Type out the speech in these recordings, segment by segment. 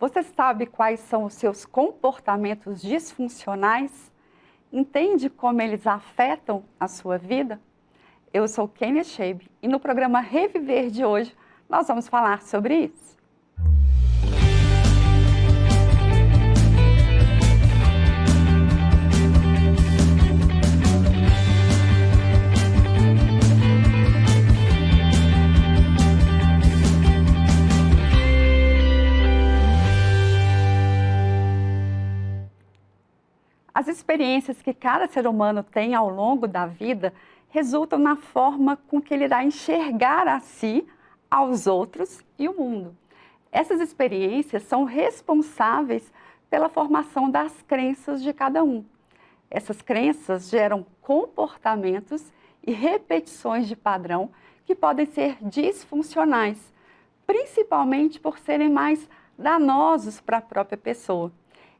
Você sabe quais são os seus comportamentos disfuncionais? Entende como eles afetam a sua vida? Eu sou Kênia Scheib e no programa Reviver de hoje nós vamos falar sobre isso. As experiências que cada ser humano tem ao longo da vida resultam na forma com que ele irá enxergar a si, aos outros e o mundo. Essas experiências são responsáveis pela formação das crenças de cada um. Essas crenças geram comportamentos e repetições de padrão que podem ser disfuncionais, principalmente por serem mais danosos para a própria pessoa.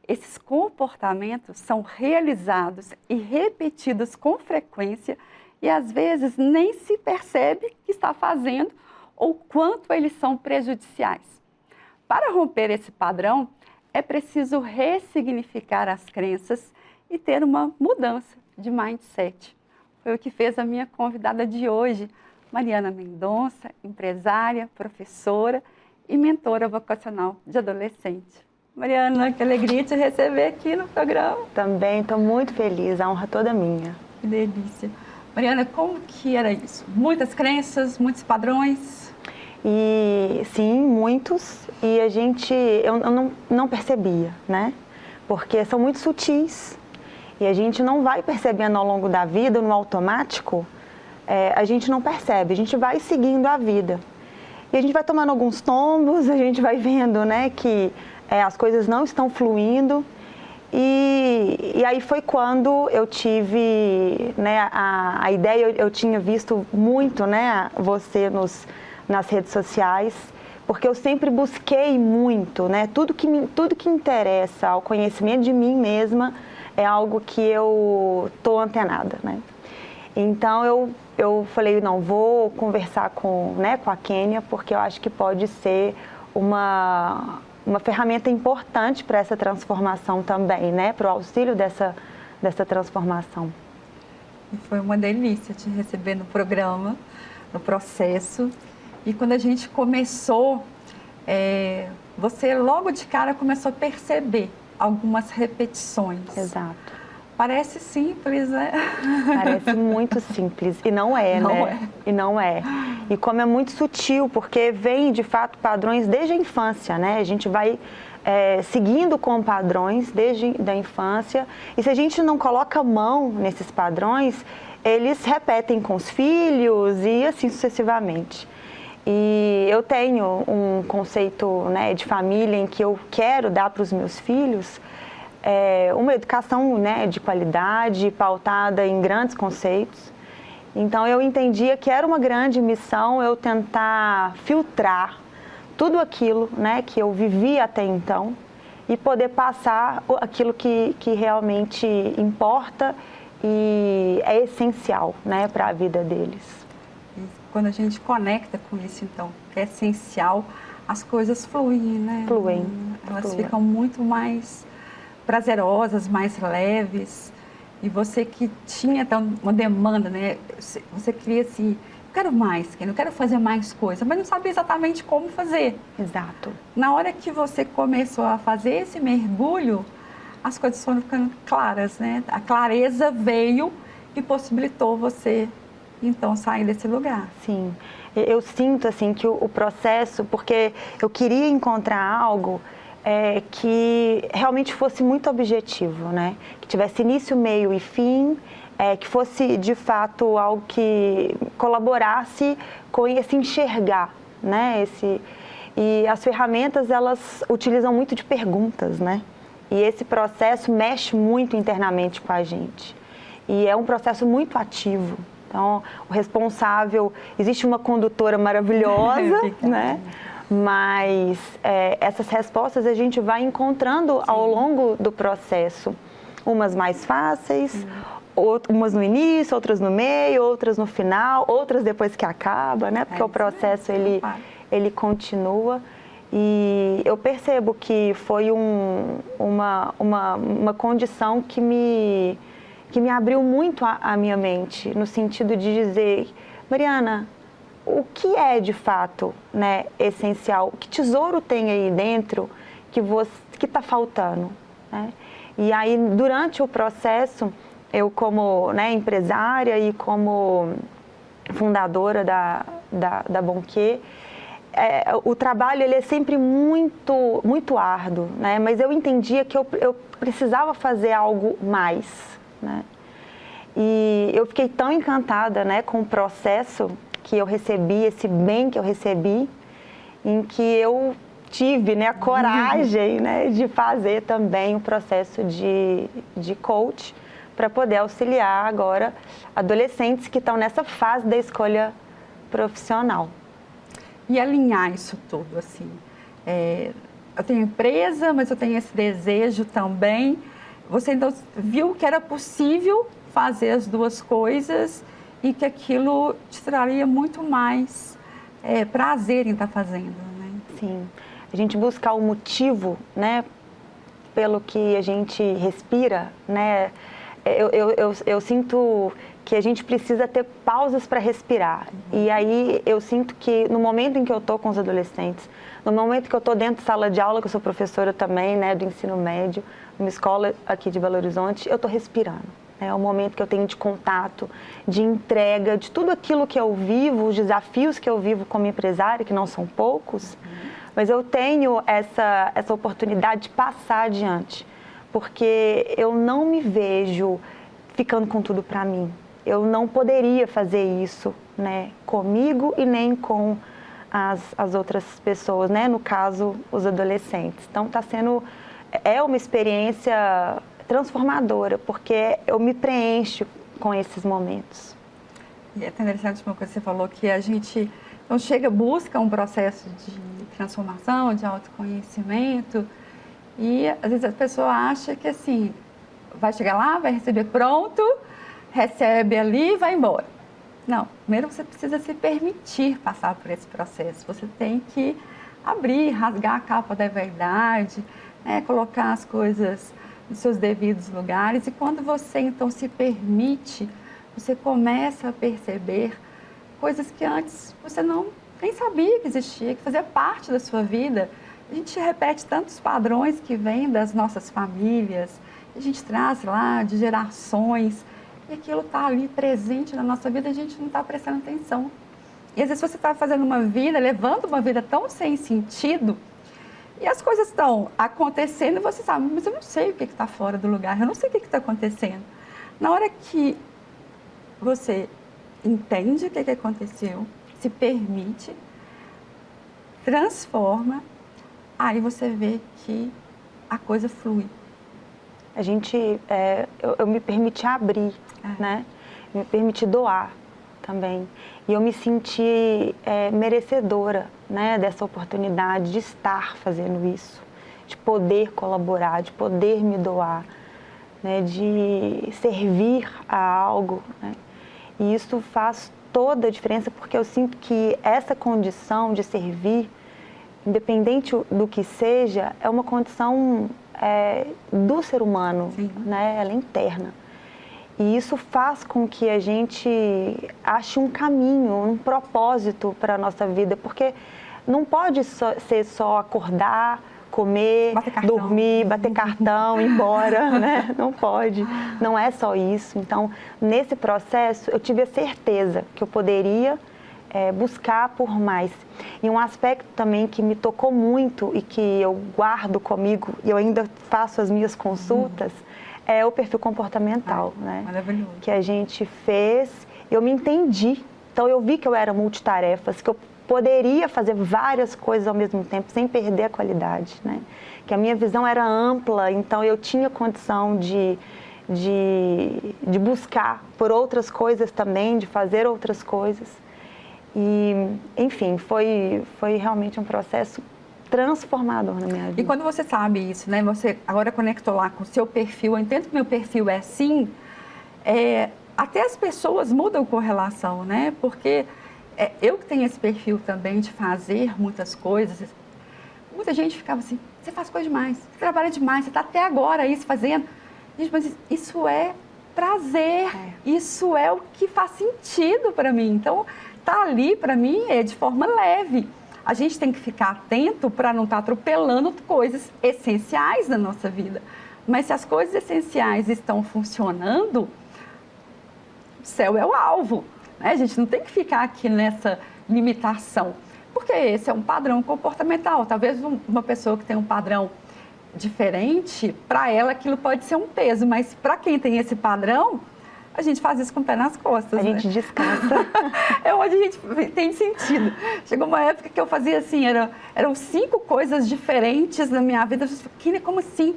Esses comportamentos são realizados e repetidos com frequência e às vezes nem se percebe que está fazendo ou quanto eles são prejudiciais. Para romper esse padrão, é preciso ressignificar as crenças e ter uma mudança de mindset. Foi o que fez a minha convidada de hoje, Mariana Mendonça, empresária, professora e mentora vocacional de adolescente. Mariana, que alegria te receber aqui no programa. Também estou muito feliz, a honra toda minha. Que delícia. Mariana, como que era isso? Muitas crenças, muitos padrões? E sim, muitos. E eu não percebia, né? Porque são muito sutis. E a gente não vai percebendo ao longo da vida, no automático, a gente não percebe, a gente vai seguindo a vida. E a gente vai tomando alguns tombos, a gente vai vendo, né, que as coisas não estão fluindo e aí foi quando eu tive, né, a ideia, eu tinha visto muito, né, você nas redes sociais, porque eu sempre busquei muito, né, tudo que interessa ao conhecimento de mim mesma é algo que eu estou antenada, né. Então eu falei, não, vou conversar com a Kênia, porque eu acho que pode ser uma ferramenta importante para essa transformação também, né? Para o auxílio dessa transformação. E foi uma delícia te receber no programa, no processo. E quando a gente começou, você logo de cara começou a perceber algumas repetições. Exato. Parece simples, né? Parece muito simples. E não é, né? E não é. E como é muito sutil, porque vem, de fato, padrões desde a infância, né? A gente vai seguindo com padrões desde a infância. E se a gente não coloca mão nesses padrões, eles repetem com os filhos e assim sucessivamente. E eu tenho um conceito, né, de família em que eu quero dar para os meus filhos uma educação, né, de qualidade, pautada em grandes conceitos. Então eu entendia que era uma grande missão eu tentar filtrar tudo aquilo, né, que eu vivia até então e poder passar aquilo que realmente importa e é essencial, né, para a vida deles. E quando a gente conecta com isso, então, que é essencial, as coisas fluem, né? Fluem. Elas ficam muito mais prazerosas, mais leves. E você que tinha então uma demanda, né? Você queria assim, eu quero mais, eu quero fazer mais coisa, mas não sabia exatamente como fazer. Exato. Na hora que você começou a fazer esse mergulho, as coisas foram ficando claras, né? A clareza veio e possibilitou você, então, sair desse lugar. Sim. Eu sinto, assim, que o processo, porque eu queria encontrar algo que realmente fosse muito objetivo, né? Que tivesse início, meio e fim, que fosse de fato algo que colaborasse com esse enxergar, né? E as ferramentas, elas utilizam muito de perguntas, né? E esse processo mexe muito internamente com a gente. E é um processo muito ativo. Então, o responsável, existe uma condutora maravilhosa, né? Mas essas respostas a gente vai encontrando ao longo do processo. Umas mais fáceis, umas no início, outras no meio, outras no final, outras depois que acaba, né? Porque o processo ele continua. E eu percebo que foi uma condição que me abriu muito a minha mente, no sentido de dizer, Mariana, o que é de fato, né, essencial? Que tesouro tem aí dentro que está faltando? Né? E aí, durante o processo, eu como, né, empresária e como fundadora da Bonquê, o trabalho ele é sempre muito árduo, né? Mas eu entendia que eu precisava fazer algo mais, né? E eu fiquei tão encantada, né, com o processo que eu recebi, esse bem que eu recebi, em que eu tive, né, a coragem, né, de fazer também um processo de coach para poder auxiliar agora adolescentes que estão nessa fase da escolha profissional. E alinhar isso tudo, assim, eu tenho empresa, mas eu tenho esse desejo também. Você então viu que era possível fazer as duas coisas e que aquilo te traria muito mais prazer em estar fazendo, né? Sim, a gente buscar o motivo, né, pelo que a gente respira, né? Eu sinto que a gente precisa ter pausas para respirar. E aí eu sinto que no momento em que eu estou com os adolescentes, no momento que eu estou dentro de sala de aula, que eu sou professora também, né, do ensino médio, numa escola aqui de Belo Horizonte, eu estou respirando. É o momento que eu tenho de contato, de entrega, de tudo aquilo que eu vivo, os desafios que eu vivo como empresária, que não são poucos, mas eu tenho essa oportunidade de passar adiante. Porque eu não me vejo ficando com tudo para mim. Eu não poderia fazer isso, né, comigo e nem com as outras pessoas, né, no caso, os adolescentes. Então, é uma experiência transformadora, porque eu me preencho com esses momentos. E é interessante uma coisa que você falou, que a gente então busca um processo de transformação, de autoconhecimento. E às vezes a pessoa acha que assim, vai chegar lá, vai receber pronto, recebe ali e vai embora. Não, primeiro você precisa se permitir passar por esse processo. Você tem que abrir, rasgar a capa da verdade, colocar as coisas nos seus devidos lugares. E quando você então se permite, você começa a perceber coisas que antes você nem sabia que existia, que fazia parte da sua vida. A gente repete tantos padrões que vêm das nossas famílias, a gente traz lá de gerações, e aquilo está ali presente na nossa vida, a gente não está prestando atenção. E às vezes você está fazendo uma vida, levando uma vida tão sem sentido, e as coisas estão acontecendo e você sabe, mas eu não sei o que está fora do lugar, eu não sei o que está acontecendo. Na hora que você entende o que aconteceu, se permite, transforma, aí você vê que a coisa flui. Eu me permiti abrir, né? Me permiti doar também. E eu me senti merecedora, né, dessa oportunidade de estar fazendo isso, de poder colaborar, de poder me doar, né, de servir a algo, né? E isso faz toda a diferença, porque eu sinto que essa condição de servir, independente do que seja, é uma condição do ser humano, né? Ela é interna. E isso faz com que a gente ache um caminho, um propósito para a nossa vida, porque não pode ser só acordar, comer, dormir, bater cartão, ir embora, né? Não pode, não é só isso. Então, nesse processo, eu tive a certeza que eu poderia buscar por mais. E um aspecto também que me tocou muito e que eu guardo comigo, e eu ainda faço as minhas consultas, é o perfil comportamental, né? Maravilhoso. Que a gente fez, eu me entendi. Então, eu vi que eu era multitarefas, que eu poderia fazer várias coisas ao mesmo tempo, sem perder a qualidade, né? Que a minha visão era ampla, então eu tinha condição de buscar por outras coisas também, de fazer outras coisas. E, enfim, foi realmente um processo transformador na minha vida. E quando você sabe isso, né? Você agora conectou lá com o seu perfil, eu entendo que meu perfil é assim, até as pessoas mudam com relação, né? Porque eu que tenho esse perfil também de fazer muitas coisas, Muita gente ficava assim, você faz coisa demais, você trabalha demais, você está até agora isso fazendo. Gente, mas isso é prazer, isso é o que faz sentido para mim. Então, tá ali para mim é de forma leve. A gente tem que ficar atento para não estar atropelando coisas essenciais da nossa vida. Mas se as coisas essenciais estão funcionando, o céu é o alvo, né? A gente não tem que ficar aqui nessa limitação, porque esse é um padrão comportamental. Talvez uma pessoa que tem um padrão diferente, para ela aquilo pode ser um peso, mas para quem tem esse padrão, a gente faz isso com o pé nas costas. A gente descansa. É onde a gente tem sentido. Chegou uma época que eu fazia assim, eram 5 coisas diferentes na minha vida. Como assim?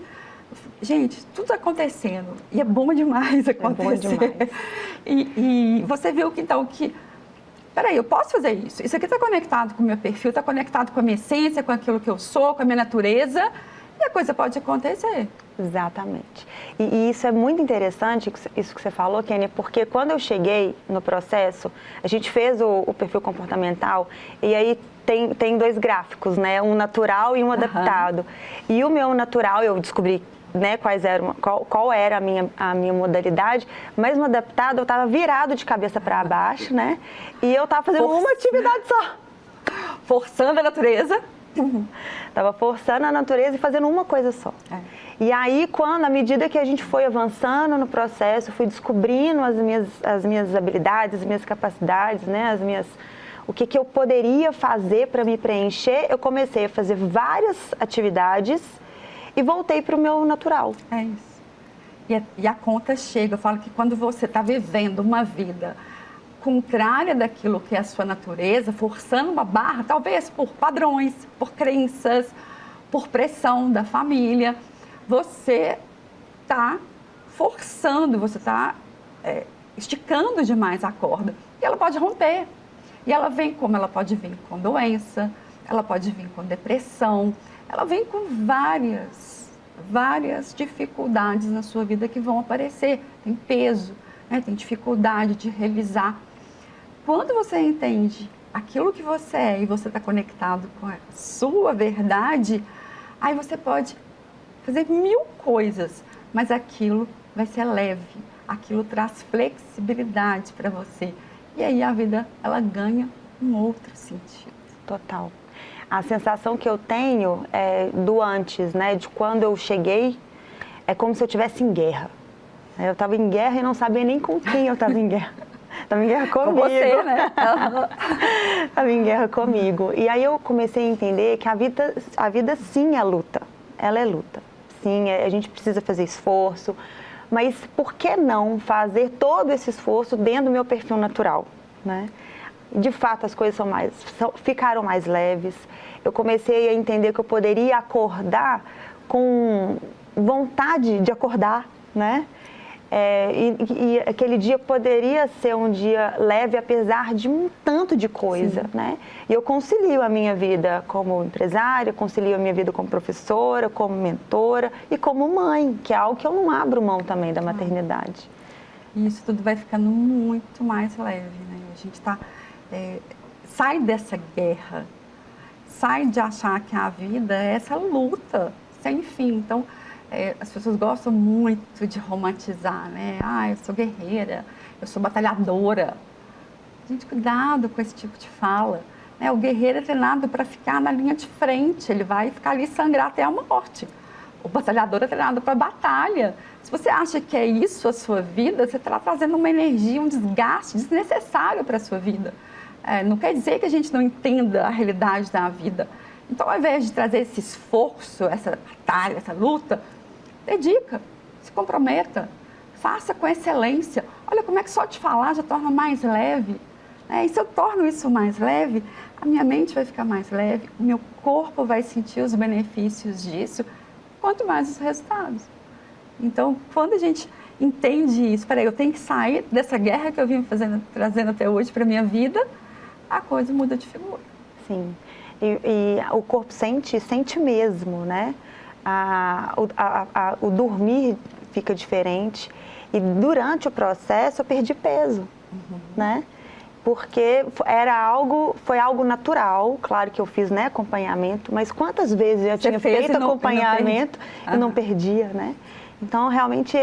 Gente, tudo acontecendo. E é bom demais acontecer. É bom demais. E você viu que então que... Peraí, eu posso fazer isso. Isso aqui está conectado com o meu perfil, está conectado com a minha essência, com aquilo que eu sou, com a minha natureza. E a coisa pode acontecer. Exatamente. E isso é muito interessante, isso que você falou, Kênia, porque quando eu cheguei no processo, a gente fez o perfil comportamental e aí tem 2 gráficos, né? Um natural e um adaptado. E o meu natural, eu descobri, né, qual era a minha modalidade, mas no adaptado eu estava virado de cabeça para baixo, né? E eu estava fazendo uma atividade só. Forçando a natureza. Estava forçando a natureza e fazendo uma coisa só. E aí, à medida que a gente foi avançando no processo, fui descobrindo as minhas habilidades, as minhas capacidades, né, o que eu poderia fazer para me preencher, eu comecei a fazer várias atividades e voltei para o meu natural. É isso. E a conta chega. Eu falo que quando você está vivendo uma vida contrária daquilo que é a sua natureza, forçando uma barra, talvez por padrões, por crenças, por pressão da família, você está forçando, você está esticando demais a corda. E ela pode romper. E ela vem como? Ela pode vir com doença, ela pode vir com depressão, ela vem com várias dificuldades na sua vida que vão aparecer. Tem peso, né? Tem dificuldade de realizar. Quando você entende aquilo que você é e você está conectado com a sua verdade, aí você pode fazer 1000 coisas, mas aquilo vai ser leve, aquilo traz flexibilidade para você. E aí a vida, ela ganha um outro sentido. Total. A sensação que eu tenho do antes, né, de quando eu cheguei, é como se eu estivesse em guerra. Eu estava em guerra e não sabia nem com quem eu estava em guerra. Estava em guerra comigo. Com você, né? Estava em guerra comigo. E aí eu comecei a entender que a vida sim é luta. Ela é luta. Sim, a gente precisa fazer esforço. Mas por que não fazer todo esse esforço dentro do meu perfil natural, né? De fato, as coisas ficaram mais leves. Eu comecei a entender que eu poderia acordar com vontade de acordar, né? E aquele dia poderia ser um dia leve, apesar de um tanto de coisa, né? E eu concilio a minha vida como empresária, concilio a minha vida como professora, como mentora e como mãe, que é algo que eu não abro mão também da maternidade. E isso tudo vai ficando muito mais leve, né? A gente sai dessa guerra, sai de achar que a vida é essa luta sem fim. Então, as pessoas gostam muito de romantizar, né? Ah, eu sou guerreira, eu sou batalhadora. Gente, cuidado com esse tipo de fala, né? O guerreiro é treinado para ficar na linha de frente, ele vai ficar ali sangrar até a morte. O batalhador é treinado para batalha. Se você acha que é isso a sua vida, você está trazendo uma energia, um desgaste desnecessário para a sua vida. Não quer dizer que a gente não entenda a realidade da vida. Então, ao invés de trazer esse esforço, essa batalha, essa luta, dedica, se comprometa, faça com excelência. Olha como é que só te falar já torna mais leve. E se eu torno isso mais leve, a minha mente vai ficar mais leve, o meu corpo vai sentir os benefícios disso, quanto mais os resultados. Então, quando a gente entende isso, eu tenho que sair dessa guerra que eu vim trazendo até hoje para a minha vida, a coisa muda de figura. Sim, e o corpo sente mesmo, né? O dormir fica diferente e durante o processo eu perdi peso, né? porque foi algo natural, claro que eu fiz, né, acompanhamento, mas quantas vezes eu tinha feito acompanhamento e não perdia, né? Então, realmente,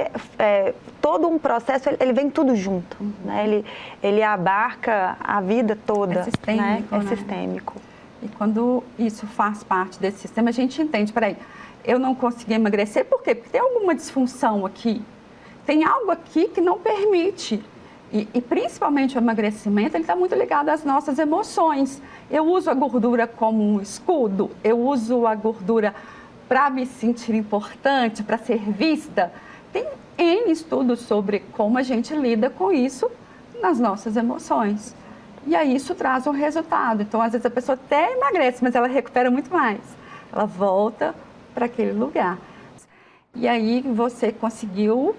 todo um processo, ele vem tudo junto, né? Ele abarca a vida toda, é sistêmico, né? É sistêmico. E quando isso faz parte desse sistema, a gente entende, peraí, eu não consegui emagrecer, por quê? Porque tem alguma disfunção aqui, tem algo aqui que não permite. E principalmente o emagrecimento, ele está muito ligado às nossas emoções. Eu uso a gordura como um escudo, eu uso a gordura para me sentir importante, para ser vista. Tem N estudos sobre como a gente lida com isso nas nossas emoções. E aí isso traz um resultado. Então, às vezes a pessoa até emagrece, mas ela recupera muito mais. Ela volta para aquele lugar. E aí você conseguiu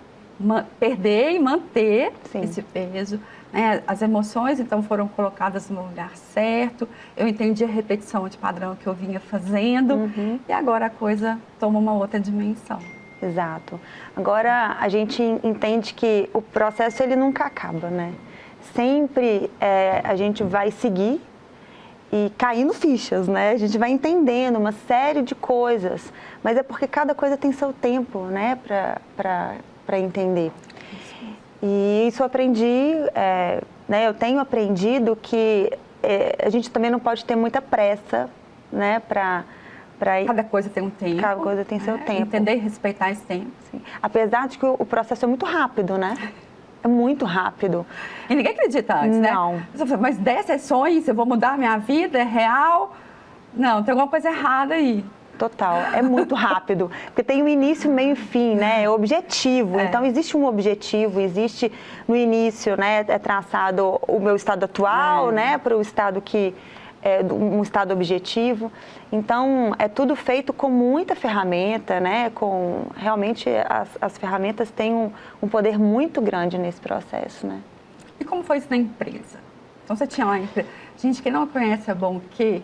perder e manter esse peso, né? As emoções, então, foram colocadas no lugar certo. Eu entendi a repetição de padrão que eu vinha fazendo. E agora a coisa toma uma outra dimensão. Exato. Agora a gente entende que o processo, ele nunca acaba, né? Sempre a gente vai seguir e caindo fichas, né? A gente vai entendendo uma série de coisas, mas é porque cada coisa tem seu tempo, né, para entender. E isso eu aprendi, né, eu tenho aprendido que a gente também não pode ter muita pressa, né, para cada coisa tem um tempo. Cada coisa tem seu tempo. Entender e respeitar esse tempo. Sim. Apesar de que o processo é muito rápido, né? É muito rápido. E ninguém acredita antes, né? Não. Mas 10 sessões, eu vou mudar a minha vida, é real? Não, tem alguma coisa errada aí. Total, é muito rápido, porque tem um início, meio e fim, né? É objetivo. Então, existe um objetivo, existe no início, né? É traçado o meu estado atual, né? Para o estado que um estado objetivo. Então, é tudo feito com muita ferramenta, né? Realmente, as ferramentas têm um poder muito grande nesse processo, né? E como foi isso na empresa? Então, você tinha lá a empresa. Gente, quem não conhece a Bonquê,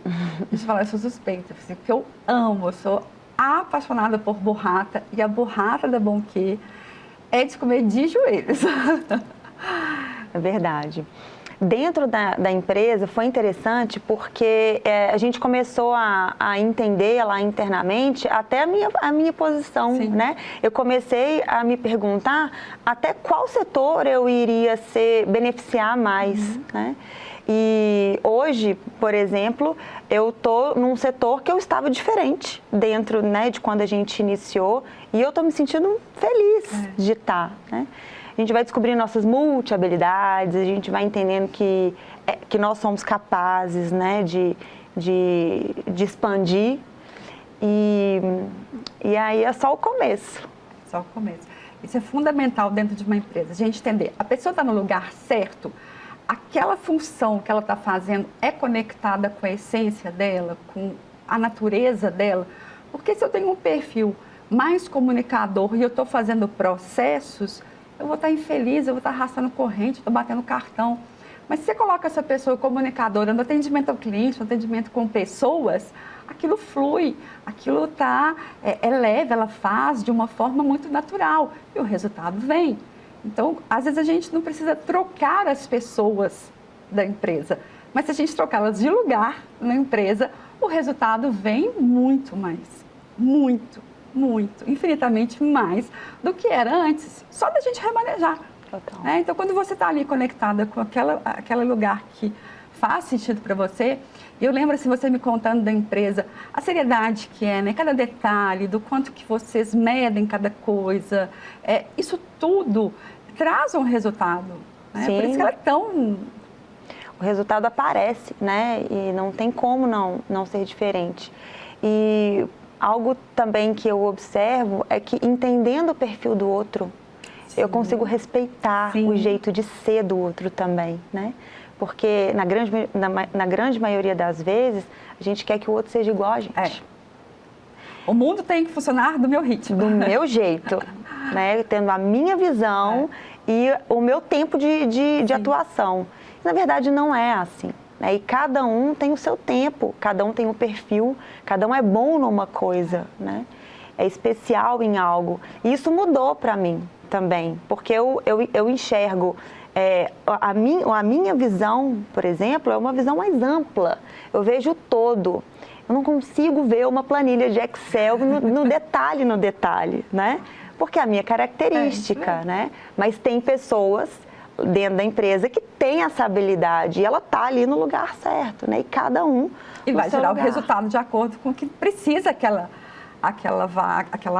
deixa eu falar, eu sou suspeita, porque eu amo, eu sou apaixonada por burrata, e a burrata da Bonquê é de comer de joelhos. É verdade. Dentro da empresa foi interessante porque a gente começou a entender lá internamente até a minha posição, né? Eu comecei a me perguntar até qual setor eu iria beneficiar mais, né? E hoje, por exemplo, eu estou num setor que eu estava diferente dentro, né, de quando a gente iniciou, e eu estou me sentindo feliz de estar, né? A gente vai descobrir nossas multi-habilidades, a gente vai entendendo que nós somos capazes, né, de expandir, e aí é só o começo. Só o começo. Isso é fundamental dentro de uma empresa, a gente entender, a pessoa está no lugar certo, aquela função que ela está fazendo é conectada com a essência dela, com a natureza dela, porque se eu tenho um perfil mais comunicador e eu estou fazendo processos, eu vou estar infeliz, eu vou estar arrastando corrente, estou batendo cartão. Mas se você coloca essa pessoa comunicadora no atendimento ao cliente, no atendimento com pessoas, aquilo flui, aquilo é leve, ela faz de uma forma muito natural e o resultado vem. Então, às vezes a gente não precisa trocar as pessoas da empresa, mas se a gente trocá-las de lugar na empresa, o resultado vem muito mais, muito, infinitamente mais do que era antes, só da gente remanejar. Então, quando você está ali conectada com aquele lugar que faz sentido para você, eu lembro, assim, você me contando da empresa, a seriedade que é, né? Cada detalhe, do quanto que vocês medem cada coisa, isso tudo traz um resultado, né? Por isso que ela é tão... O resultado aparece, né? E não tem como não ser diferente. E algo também que eu observo é que, entendendo o perfil do outro, eu consigo respeitar o jeito de ser do outro também, né? Porque na grande maioria das vezes, a gente quer que o outro seja igual a gente. O mundo tem que funcionar do meu ritmo. Do meu jeito, né? Tendo a minha visão e o meu tempo de atuação. Na verdade, não é assim, né? E cada um tem o seu tempo, cada um tem um perfil, cada um é bom numa coisa, né? É especial em algo. E isso mudou para mim também, porque eu enxergo A minha visão, por exemplo, é uma visão mais ampla. Eu vejo o todo. Eu não consigo ver uma planilha de Excel no detalhe, né? Porque é a minha característica, né? Mas tem pessoas dentro da empresa que tem essa habilidade e ela está ali no lugar certo, né? E cada um e vai gerar lugar. O resultado de acordo com o que precisa aquela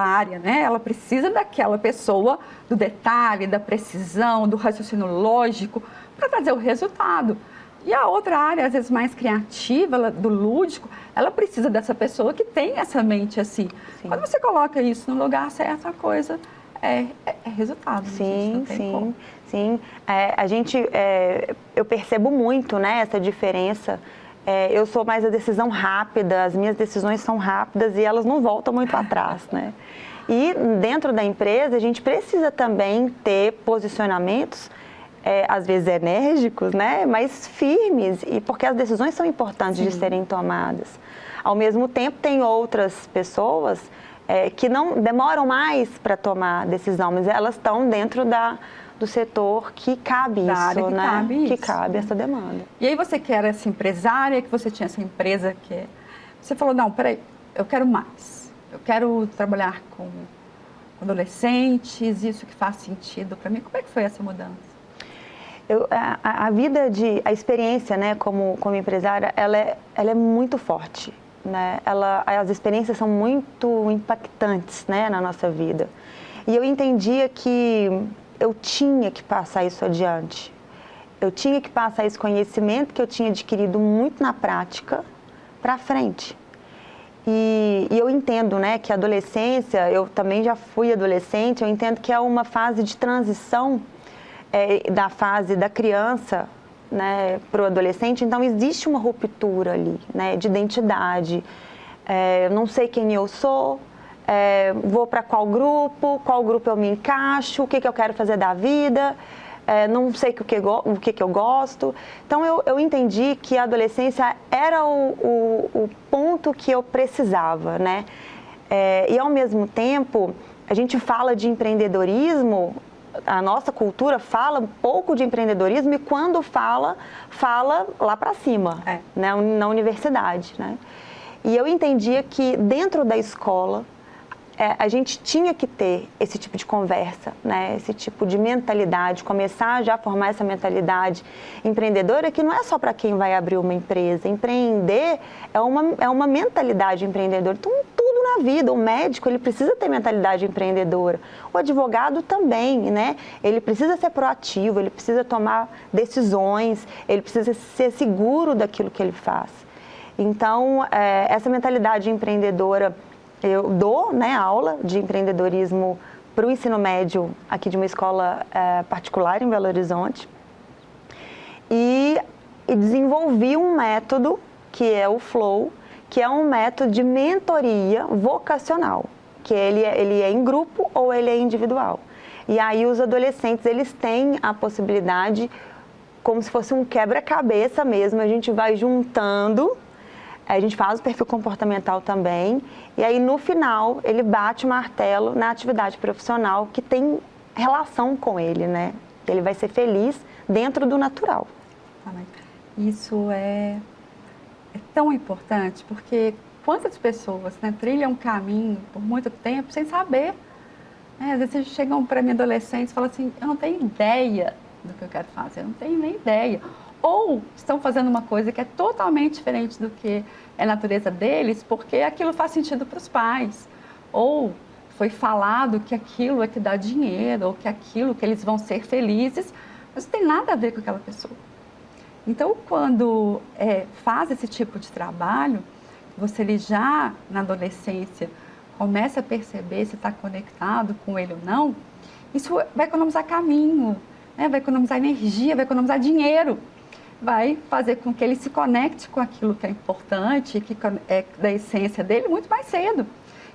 área, né? Ela precisa daquela pessoa, do detalhe, da precisão, do raciocínio lógico, para trazer o resultado. E a outra área, às vezes mais criativa, do lúdico, ela precisa dessa pessoa que tem essa mente assim. Sim. Quando você coloca isso no lugar certo, a coisa é resultado. Sim, sim, sim. Eu percebo muito, né, essa diferença. Eu sou mais a decisão rápida, as minhas decisões são rápidas e elas não voltam muito atrás, né? E dentro da empresa, a gente precisa também ter posicionamentos às vezes enérgicos, né, mas firmes, e porque as decisões são importantes de serem tomadas. Ao mesmo tempo, tem outras pessoas que não demoram mais para tomar decisão, mas elas estão dentro do setor que cabe isso, né? Que cabe essa demanda. E aí você que era essa empresária, que você tinha essa empresa que você falou, não, peraí, eu quero mais. Eu quero trabalhar com adolescentes, isso que faz sentido para mim. Como é que foi essa mudança? A experiência, né, como empresária, ela é muito forte, né? As experiências são muito impactantes, né, na nossa vida. E eu entendia que eu tinha que passar isso adiante. Eu tinha que passar esse conhecimento que eu tinha adquirido muito na prática para frente. E eu entendo, né, que a adolescência, eu também já fui adolescente, eu entendo que é uma fase de transição da fase da criança, né, para o adolescente. Então existe uma ruptura ali, né, de identidade. Eu não sei quem eu sou, vou para qual grupo eu me encaixo, o que eu quero fazer da vida, não sei o que eu gosto. Então eu entendi que a adolescência era o ponto que eu precisava, né? E ao mesmo tempo, a gente fala de empreendedorismo. A nossa cultura fala um pouco de empreendedorismo e quando fala lá para cima, né, na universidade, né? E eu entendia que dentro da escola a gente tinha que ter esse tipo de conversa, né, esse tipo de mentalidade, começar já a formar essa mentalidade empreendedora que não é só para quem vai abrir uma empresa. Empreender é uma mentalidade empreendedora. Então, tudo na vida, o médico ele precisa ter mentalidade empreendedora, o advogado também, né? Ele precisa ser proativo, ele precisa tomar decisões, ele precisa ser seguro daquilo que ele faz. Então, essa mentalidade empreendedora, eu dou, né, aula de empreendedorismo para o ensino médio aqui de uma escola particular em Belo Horizonte e desenvolvi um método que é o Flow, que é um método de mentoria vocacional, que ele é em grupo ou ele é individual. E aí os adolescentes, eles têm a possibilidade, como se fosse um quebra-cabeça mesmo, a gente vai juntando, a gente faz o perfil comportamental também, e aí no final ele bate o martelo na atividade profissional que tem relação com ele, né? Ele vai ser feliz dentro do natural. Isso é tão importante, porque quantas pessoas, né, trilham um caminho por muito tempo sem saber. Às vezes chegam para mim adolescentes e falam assim, eu não tenho ideia do que eu quero fazer, eu não tenho nem ideia. Ou estão fazendo uma coisa que é totalmente diferente do que é a natureza deles, porque aquilo faz sentido para os pais. Ou foi falado que aquilo é que dá dinheiro, ou que aquilo que eles vão ser felizes, mas não tem nada a ver com aquela pessoa. Então, quando faz esse tipo de trabalho, você ele já na adolescência começa a perceber se está conectado com ele ou não, isso vai economizar caminho, né? Vai economizar energia, vai economizar dinheiro, vai fazer com que ele se conecte com aquilo que é importante, que é da essência dele, muito mais cedo.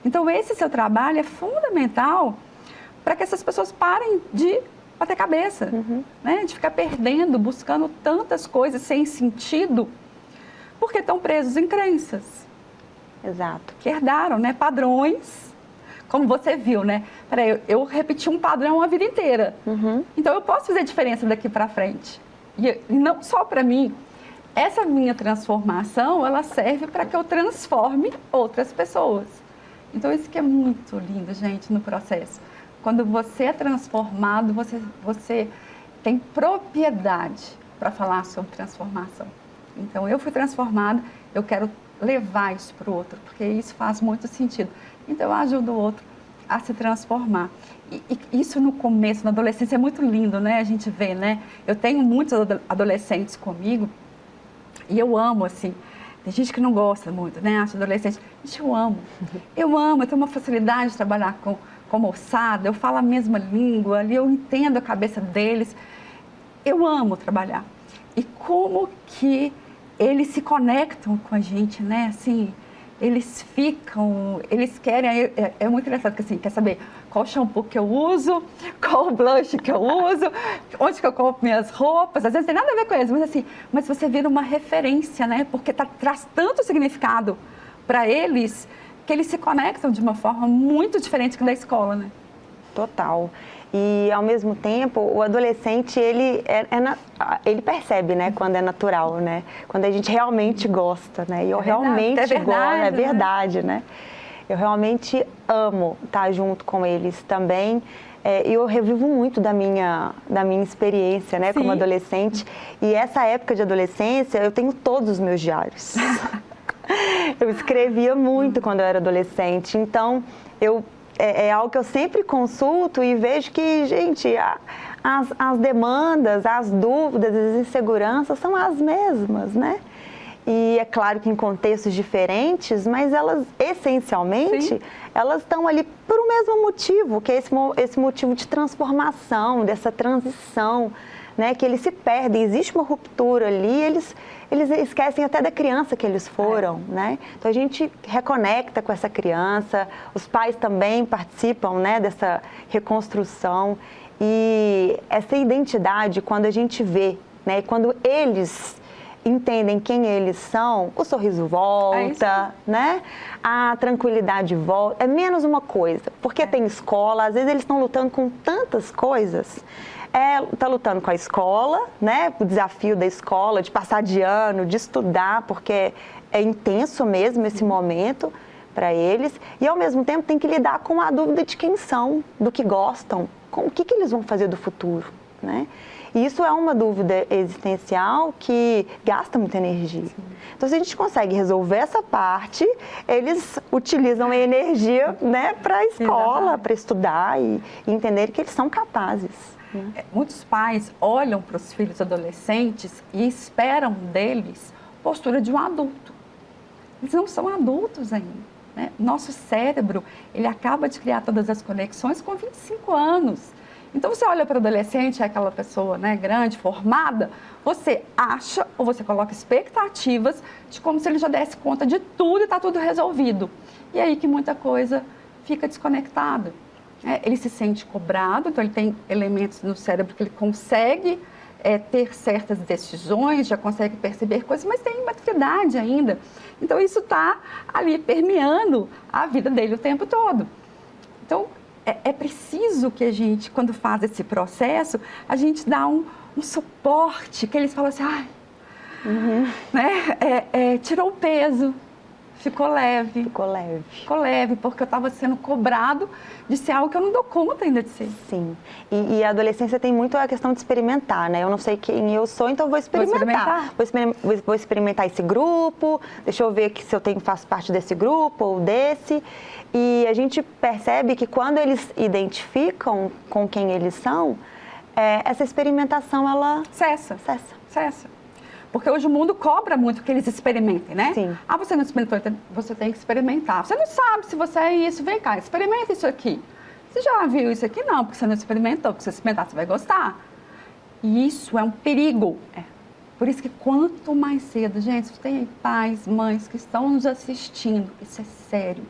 Então, esse seu trabalho é fundamental para que essas pessoas parem de bater cabeça, né? De ficar perdendo, buscando tantas coisas sem sentido, porque estão presos em crenças. Exato. Que herdaram, né? Padrões como você viu, né? Peraí, eu repeti um padrão a vida inteira. Então, eu posso fazer diferença daqui para frente. E não só para mim. Essa minha transformação, ela serve para que eu transforme outras pessoas. Então, isso que é muito lindo, gente, no processo. Quando você é transformado, você tem propriedade para falar sobre transformação. Então, eu fui transformada, eu quero levar isso para o outro, porque isso faz muito sentido. Então, eu ajudo o outro a se transformar. E isso no começo, na adolescência, é muito lindo, né? A gente vê, né? Eu tenho muitos adolescentes comigo e eu amo, assim. Tem gente que não gosta muito, né? Acha adolescente. Gente, eu amo. Eu tenho uma facilidade de trabalhar com moçada, eu falo a mesma língua, ali eu entendo a cabeça deles. Eu amo trabalhar. E como que eles se conectam com a gente, né? Assim, eles querem, é muito engraçado, porque assim, quer saber qual shampoo que eu uso, qual blush que eu uso, onde que eu compro minhas roupas, às vezes tem nada a ver com eles, mas assim, mas você vira uma referência, né? Porque traz tanto significado para eles, que eles se conectam de uma forma muito diferente que da escola, né? Total. E, ao mesmo tempo, o adolescente, ele percebe, né, quando é natural, né? Quando a gente realmente gosta, né? E eu realmente gosto, é verdade, né? Eu realmente amo estar junto com eles também. E eu revivo muito da minha experiência, né, como adolescente. E essa época de adolescência, eu tenho todos os meus diários. Eu escrevia muito quando eu era adolescente. Então, é algo que eu sempre consulto e vejo que, gente, as demandas, as dúvidas, as inseguranças são as mesmas, né? E é claro que em contextos diferentes, mas elas, essencialmente, elas estão ali por um mesmo motivo, que é esse motivo de transformação, dessa transição, né? Que eles se perdem, existe uma ruptura ali, eles esquecem até da criança que eles foram, né? Então a gente reconecta com essa criança, os pais também participam, né, dessa reconstrução. E essa identidade, quando a gente vê, né, quando eles entendem quem eles são, o sorriso volta, né? A tranquilidade volta, é menos uma coisa, porque tem escola, às vezes eles estão lutando com tantas coisas. Está lutando com a escola, né? O desafio da escola, de passar de ano, de estudar, porque é intenso mesmo esse momento para eles. E, ao mesmo tempo, tem que lidar com a dúvida de quem são, do que gostam, o que eles vão fazer do futuro, né? E isso é uma dúvida existencial que gasta muita energia. Então, se a gente consegue resolver essa parte, eles utilizam a energia, né, para a escola, para estudar e entender que eles são capazes. Muitos pais olham para os filhos adolescentes e esperam deles postura de um adulto. Eles não são adultos ainda, né? Nosso cérebro, ele acaba de criar todas as conexões com 25 anos. Então, você olha para o adolescente, é aquela pessoa, né, grande, formada, você acha ou você coloca expectativas de como se ele já desse conta de tudo e está tudo resolvido. E aí que muita coisa fica desconectada. Ele se sente cobrado, então ele tem elementos no cérebro que ele consegue ter certas decisões, já consegue perceber coisas, mas tem imaturidade ainda. Então, isso está ali permeando a vida dele o tempo todo. Então, é preciso que a gente, quando faz esse processo, a gente dá um suporte, que eles falam assim, né? Tirou o peso. Ficou leve. Ficou leve, porque eu estava sendo cobrado de ser algo que eu não dou conta ainda de ser. Sim. E a adolescência tem muito a questão de experimentar, né? Eu não sei quem eu sou, então vou experimentar. Vou experimentar esse grupo, deixa eu ver se eu faço parte desse grupo ou desse. E a gente percebe que quando eles identificam com quem eles são, essa experimentação, ela cessa. Porque hoje o mundo cobra muito que eles experimentem, né? Sim. Você não experimentou, então você tem que experimentar. Você não sabe se você é isso, vem cá, experimenta isso aqui. Você já viu isso aqui? Não, porque você não experimentou. Porque se você experimentar, você vai gostar. E isso é um perigo. Por isso que quanto mais cedo, gente, se tem pais, mães que estão nos assistindo, isso é sério.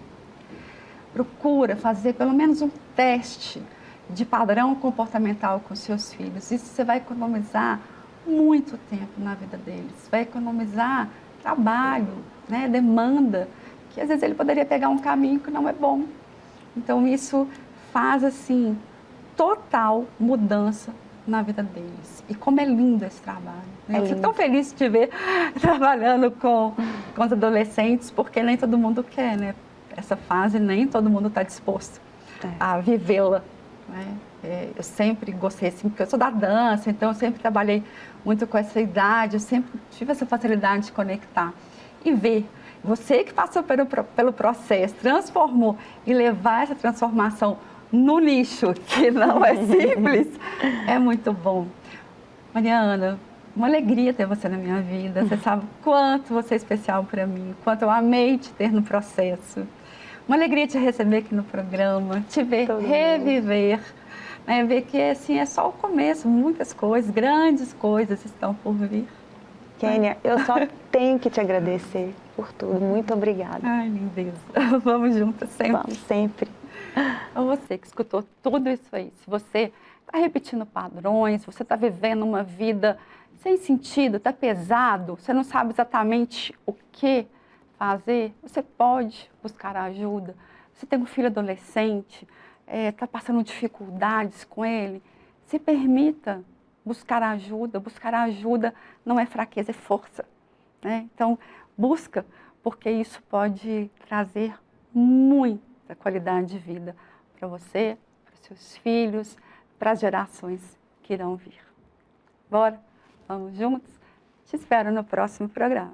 Procura fazer pelo menos um teste de padrão comportamental com seus filhos. Isso você vai economizar muito tempo na vida deles, vai economizar trabalho, né, demanda, que às vezes ele poderia pegar um caminho que não é bom. Então, isso faz, assim, total mudança na vida deles. E como é lindo esse trabalho. Né? Eu fico tão feliz de te ver trabalhando com os adolescentes, porque nem todo mundo quer, né? Essa fase, nem todo mundo está disposto a vivê-la. Né? Eu sempre gostei, assim, porque eu sou da dança, então eu sempre trabalhei muito com essa idade, eu sempre tive essa facilidade de conectar. E ver, você que passou pelo processo, transformou e levar essa transformação no nicho, que não é simples, é muito bom. Mariana, uma alegria ter você na minha vida. Você sabe quanto você é especial para mim, quanto eu amei te ter no processo. Uma alegria te receber aqui no programa, te ver reviver, né? Ver que assim, é só o começo, muitas coisas, grandes coisas estão por vir. Kênia, eu só tenho que te agradecer por tudo. Muito obrigada. Ai, lindeza. Vamos juntas sempre. Vamos sempre. A você que escutou tudo isso aí, se você está repetindo padrões, você está vivendo uma vida sem sentido, está pesado, você não sabe exatamente o que fazer, você pode buscar ajuda. Você tem um filho adolescente, está passando dificuldades com ele, se permita buscar ajuda. Buscar ajuda não é fraqueza, é força. Né? Então, busca, porque isso pode trazer muita qualidade de vida para você, para os seus filhos, para as gerações que irão vir. Bora? Vamos juntos? Te espero no próximo programa.